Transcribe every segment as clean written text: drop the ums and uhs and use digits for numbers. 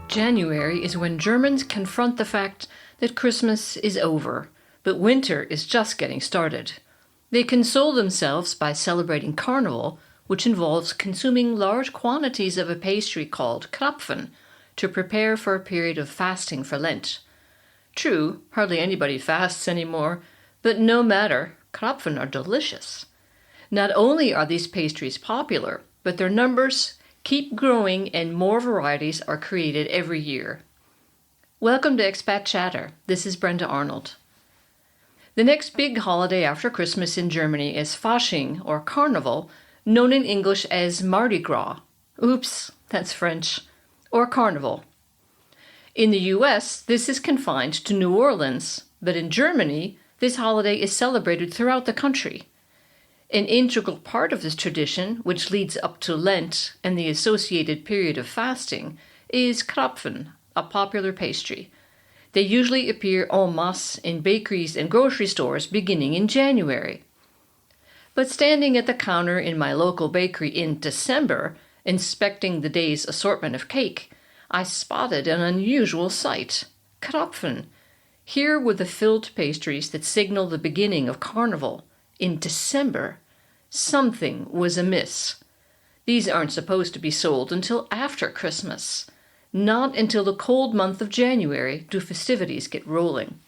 January is when Germans confront the fact that Christmas is over, but winter is just getting started. They console themselves by celebrating carnival, which involves consuming large quantities of a pastry called Krapfen to prepare for a period of fasting for Lent. True, hardly anybody fasts anymore, but no matter, Krapfen are delicious. Not only are these pastries popular, but their numbers keep growing and more varieties are created every year. Welcome to Expat Chatter. This is Brenda Arnold. The next big holiday after Christmas in Germany is Fasching, or Carnival, known in English as Mardi Gras. Oops, that's French. Or Carnival. In the US, this is confined to New Orleans, but in Germany, this holiday is celebrated throughout the country. An integral part of this tradition, which leads up to Lent and the associated period of fasting, is Krapfen, a popular pastry. They usually appear en masse in bakeries and grocery stores beginning in January. But standing at the counter in my local bakery in December, inspecting the day's assortment of cake, I spotted an unusual sight. Krapfen. Here were the filled pastries that signal the beginning of Carnival. In December, something was amiss. These aren't supposed to be sold until after Christmas. Not until the cold month of January do festivities get rolling.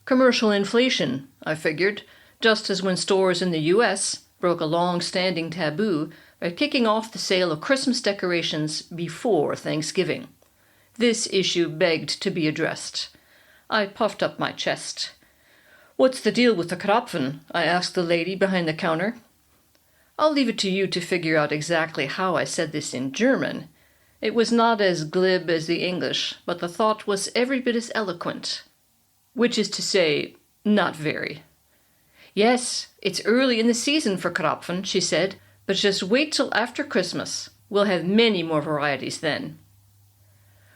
Commercial inflation, I figured, just as when stores in the US broke a long-standing taboo by kicking off the sale of Christmas decorations before Thanksgiving. This issue begged to be addressed. I puffed up my chest. "What's the deal with the Krapfen?" I asked the lady behind the counter. I'll leave it to you to figure out exactly how I said this in German. It was not as glib as the English, but the thought was every bit as eloquent. Which is to say, not very. "Yes, it's early in the season for Krapfen," she said, "but just wait till after Christmas. We'll have many more varieties then."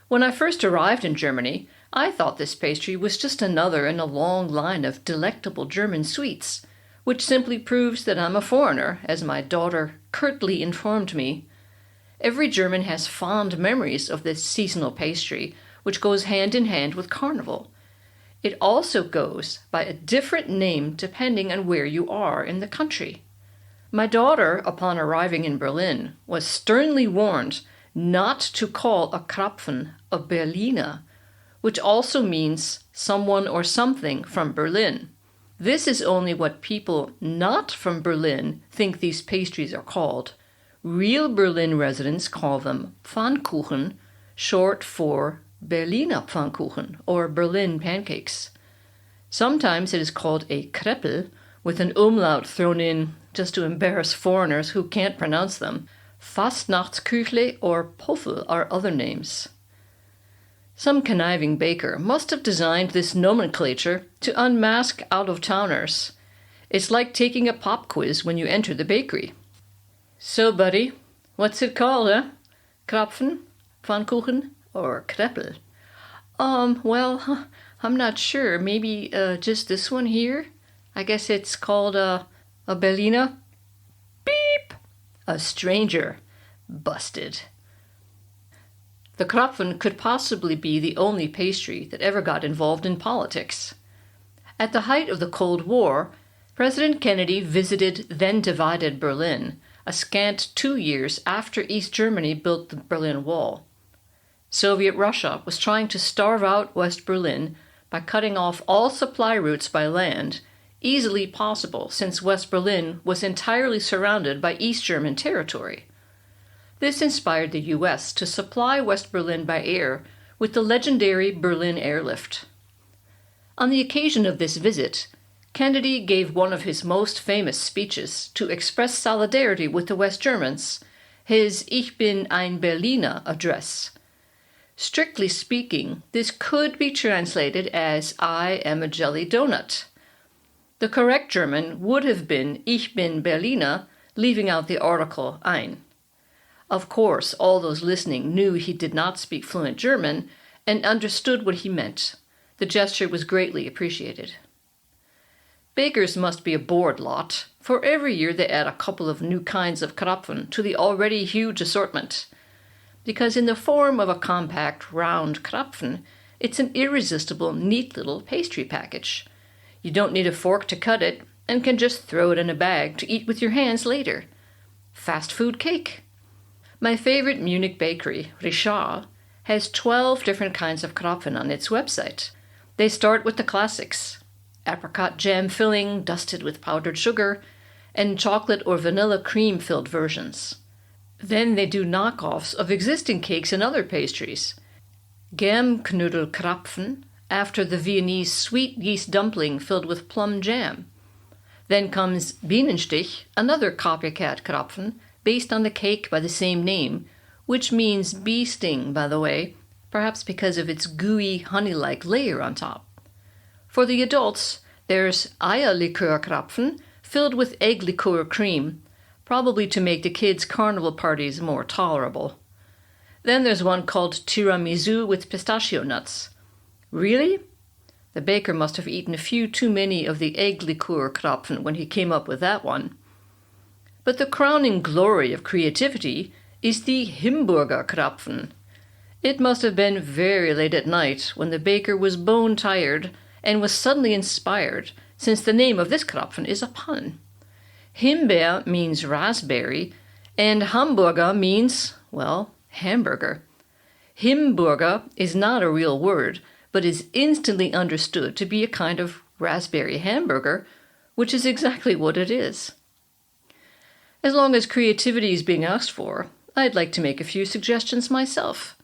When I first arrived in Germany, I thought this pastry was just another in a long line of delectable German sweets, which simply proves that I'm a foreigner, as my daughter curtly informed me. Every German has fond memories of this seasonal pastry, which goes hand in hand with Carnival. It also goes by a different name depending on where you are in the country. My daughter, upon arriving in Berlin, was sternly warned not to call a Krapfen a Berliner, which also means someone or something from Berlin. This is only what people not from Berlin think these pastries are called. Real Berlin residents call them Pfannkuchen, short for Berliner Pfannkuchen or Berlin pancakes. Sometimes it is called a Kreppel, with an umlaut thrown in just to embarrass foreigners who can't pronounce them. Fastnachtsküchle or Poffel are other names. Some conniving baker must have designed this nomenclature to unmask out-of-towners. It's like taking a pop quiz when you enter the bakery. "So, buddy, what's it called, eh? Krapfen, Pfannkuchen, or Kreppel?" Well, I'm not sure. Maybe just this one here? I guess it's called a Berliner." Beep! A stranger. Busted. The Krapfen could possibly be the only pastry that ever got involved in politics. At the height of the Cold War, President Kennedy visited then-divided Berlin, a scant 2 years after East Germany built the Berlin Wall. Soviet Russia was trying to starve out West Berlin by cutting off all supply routes by land, easily possible since West Berlin was entirely surrounded by East German territory. This inspired the US to supply West Berlin by air with the legendary Berlin Airlift. On the occasion of this visit, Kennedy gave one of his most famous speeches to express solidarity with the West Germans, his Ich bin ein Berliner address. Strictly speaking, this could be translated as "I am a jelly donut." The correct German would have been Ich bin Berliner, leaving out the article ein. Of course, all those listening knew he did not speak fluent German and understood what he meant. The gesture was greatly appreciated. Bakers must be a bored lot, for every year they add a couple of new kinds of Krapfen to the already huge assortment. because in the form of a compact, round Krapfen, it's an irresistible, neat little pastry package. You don't need a fork to cut it, and can just throw it in a bag to eat with your hands later. Fast food cake. My favorite Munich bakery, Richard, has 12 different kinds of Krapfen on its website. They start with the classics: apricot jam filling dusted with powdered sugar, and chocolate or vanilla cream-filled versions. Then they do knockoffs of existing cakes and other pastries. Germknödel Krapfen, after the Viennese sweet yeast dumpling filled with plum jam. Then comes Bienenstich, another copycat Krapfen, based on the cake by the same name, which means bee sting, by the way, perhaps because of its gooey, honey-like layer on top. For the adults, there's Eierlikör Krapfen, filled with egg liqueur cream, probably to make the kids' carnival parties more tolerable. Then there's one called tiramisu with pistachio nuts. Really? The baker must have eaten a few too many of the egg liqueur Krapfen when he came up with that one. But the crowning glory of creativity is the Himburger Krapfen. It must have been very late at night when the baker was bone-tired and was suddenly inspired, since the name of this Krapfen is a pun. Himbeer means raspberry, and Hamburger means, well, hamburger. Himburger is not a real word, but is instantly understood to be a kind of raspberry hamburger, which is exactly what it is. As long as creativity is being asked for, I'd like to make a few suggestions myself.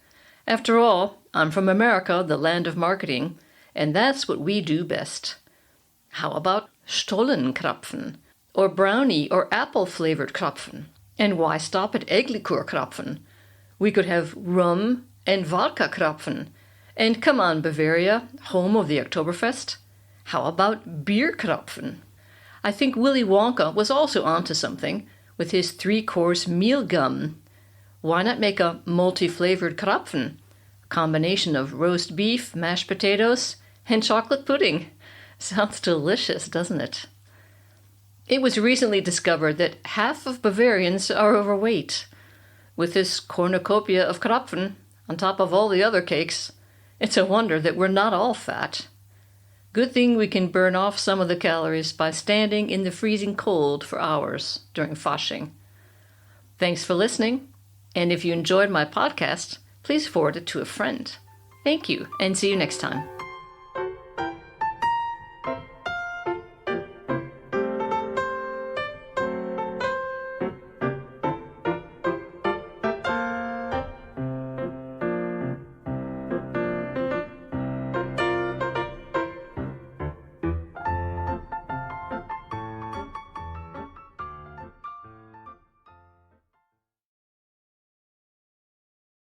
After all, I'm from America, the land of marketing, and that's what we do best. How about Stollenkrapfen, or brownie or apple-flavored Krapfen? And why stop at egg liqueur Krapfen? We could have rum and vodka Krapfen. And come on, Bavaria, home of the Oktoberfest. How about beer Krapfen? I think Willy Wonka was also onto something with his 3-course meal gum. Why not make a multi-flavored Krapfen? A combination of roast beef, mashed potatoes, and chocolate pudding. Sounds delicious, doesn't it? It was recently discovered that half of Bavarians are overweight. With this cornucopia of Krapfen, on top of all the other cakes, it's a wonder that we're not all fat. Good thing we can burn off some of the calories by standing in the freezing cold for hours during Fasching. Thanks for listening, and if you enjoyed my podcast, please forward it to a friend. Thank you, and see you next time.